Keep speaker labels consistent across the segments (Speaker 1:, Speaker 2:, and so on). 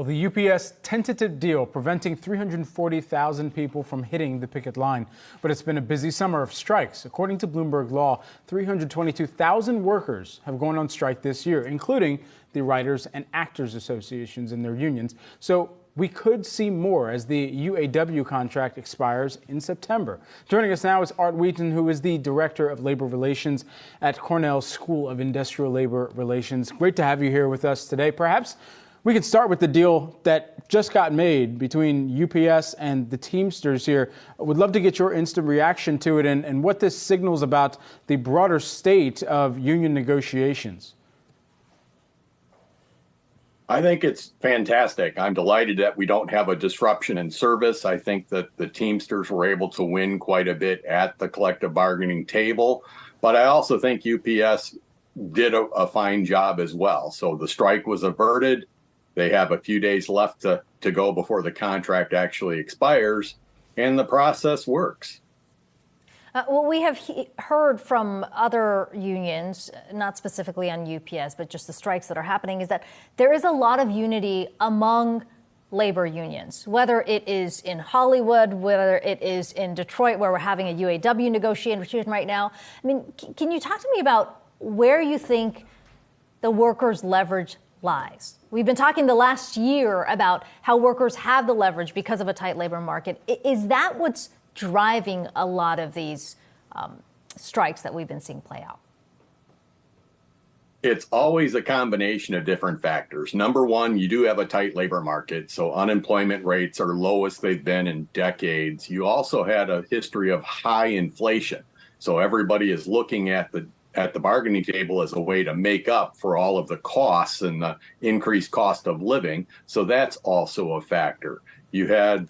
Speaker 1: Well, the UPS tentative deal preventing 340,000 people from hitting the picket line. But it's been a busy summer of strikes. According to Bloomberg Law, 322,000 workers have gone on strike this year, including the Writers and Actors Associations and their unions. So we could see more as the UAW contract expires in September. Joining us now is Art Wheaton, who is the Director of Labor Relations at Cornell School of Industrial Labor Relations. Great to have you here with us today. Perhaps we could start with the deal that just got made between UPS and the Teamsters here. I would love to get your instant reaction to it and what this signals about the broader state of union negotiations.
Speaker 2: I think it's fantastic. I'm delighted that we don't have a disruption in service. I think that the Teamsters were able to win quite a bit at the collective bargaining table. But I also think UPS did a fine job as well. So the strike was averted. They have a few days left to go before the contract actually expires, and the process works.
Speaker 3: Well, we have heard from other unions, not specifically on UPS, but just the strikes that are happening, is that there is a lot of unity among labor unions, whether it is in Hollywood, whether it is in Detroit, where we're having a UAW negotiation right now. I mean, can you talk to me about where you think the workers' leverage lies? We've been talking the last year about how workers have the leverage because of a tight labor market. Is that what's driving a lot of these strikes that we've been seeing play out?
Speaker 2: It's always a combination of different factors. Number one, you do have a tight labor market, so unemployment rates are lowest they've been in decades. You also had a history of high inflation, so everybody is looking at the bargaining table as a way to make up for all of the costs and the increased cost of living. So that's also a factor. You had,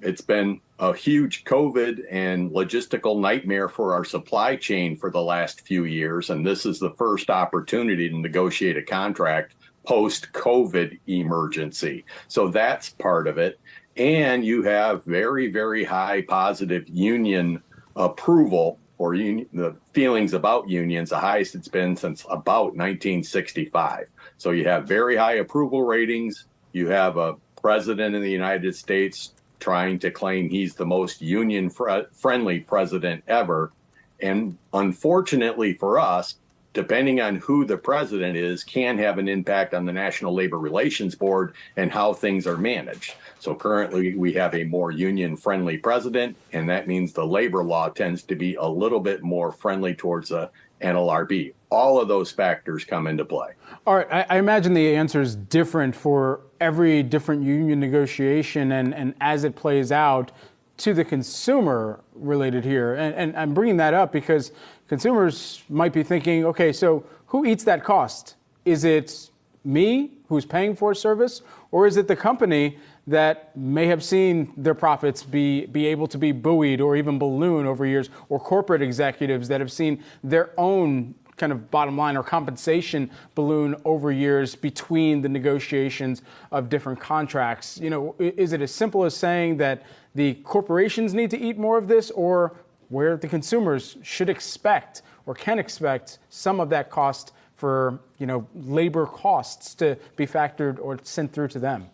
Speaker 2: it's been a huge COVID and logistical nightmare for our supply chain for the last few years. And this is the first opportunity to negotiate a contract post-COVID emergency. So that's part of it. And you have very, very high positive union approval or the feelings about unions, the highest it's been since about 1965. So you have very high approval ratings. You have a president in the United States trying to claim he's the most union-friendly president ever. And unfortunately for us, depending on who the president is, can have an impact on the National Labor Relations Board and how things are managed. So currently we have a more union-friendly president, and that means the labor law tends to be a little bit more friendly towards the NLRB. All of those factors come into play.
Speaker 1: All right, I imagine the answer is different for every different union negotiation and as it plays out to the consumer related here. And I'm bringing that up because consumers might be thinking, okay, so who eats that cost? Is it me who's paying for a service, or is it the company that may have seen their profits be able to be buoyed or even balloon over years, or corporate executives that have seen their own kind of bottom line or compensation balloon over years between the negotiations of different contracts? You know, is it as simple as saying that the corporations need to eat more of this, or where the consumers should expect or can expect some of that cost for, you know, labor costs to be factored or sent through to them?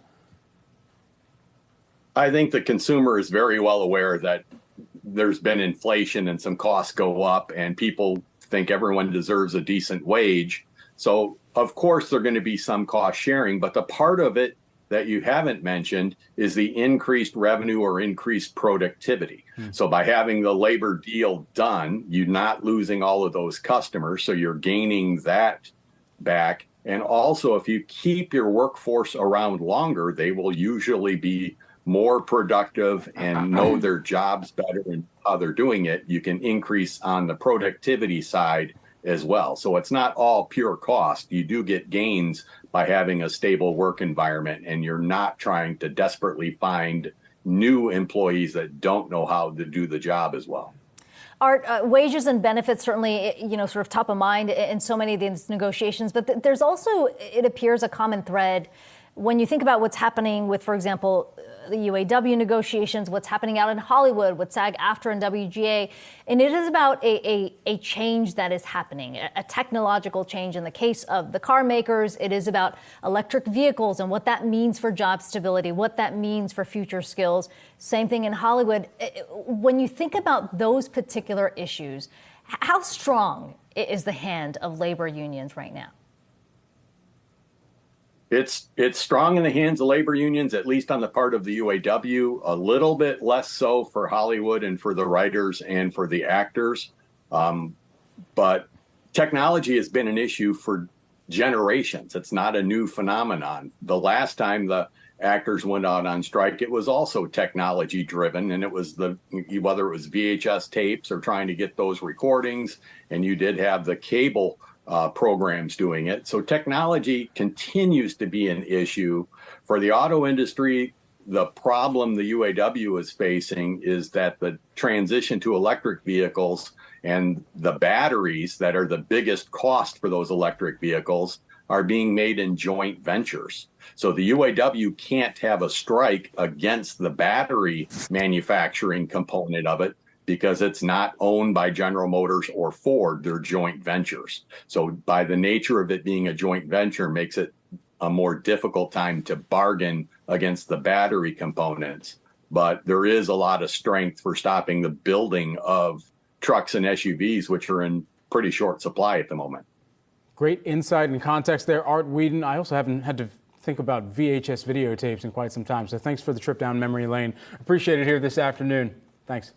Speaker 2: I think the consumer is very well aware that there's been inflation and some costs go up, and people think everyone deserves a decent wage. So, of course, there's going to be some cost sharing, but the part of it that you haven't mentioned is the increased revenue or increased productivity. So by having the labor deal done, you're not losing all of those customers, so you're gaining that back. And also, if you keep your workforce around longer, they will usually be more productive and know their jobs better and how they're doing it. You can increase on the productivity side as well. So it's not all pure cost. You do get gains by having a stable work environment, and you're not trying to desperately find new employees that don't know how to do the job as well.
Speaker 3: Art, wages and benefits certainly, you know, sort of top of mind in so many of these negotiations, but there's also, it appears, a common thread when you think about what's happening with, for example, the UAW negotiations, what's happening out in Hollywood with SAG-AFTRA and WGA. And it is about a change that is happening, a technological change. In the case of the car makers, it is about electric vehicles and what that means for job stability, what that means for future skills. Same thing in Hollywood. When you think about those particular issues, how strong is the hand of labor unions right now?
Speaker 2: It's strong in the hands of labor unions, at least on the part of the UAW, a little bit less so for Hollywood and for the writers and for the actors. But technology has been an issue for generations. It's not a new phenomenon. The last time the actors went out on strike, it was also technology driven, and it was whether it was VHS tapes or trying to get those recordings, and you did have the cable programs doing it. So technology continues to be an issue for the auto industry. The problem the UAW is facing is that the transition to electric vehicles and the batteries that are the biggest cost for those electric vehicles are being made in joint ventures. So the UAW can't have a strike against the battery manufacturing component of it because it's not owned by General Motors or Ford. They're joint ventures. So by the nature of it being a joint venture makes it a more difficult time to bargain against the battery components. But there is a lot of strength for stopping the building of trucks and SUVs, which are in pretty short supply at the moment.
Speaker 1: Great insight and context there, Art Wheaton. I also haven't had to think about VHS videotapes in quite some time, so thanks for the trip down memory lane. Appreciate it here this afternoon. Thanks.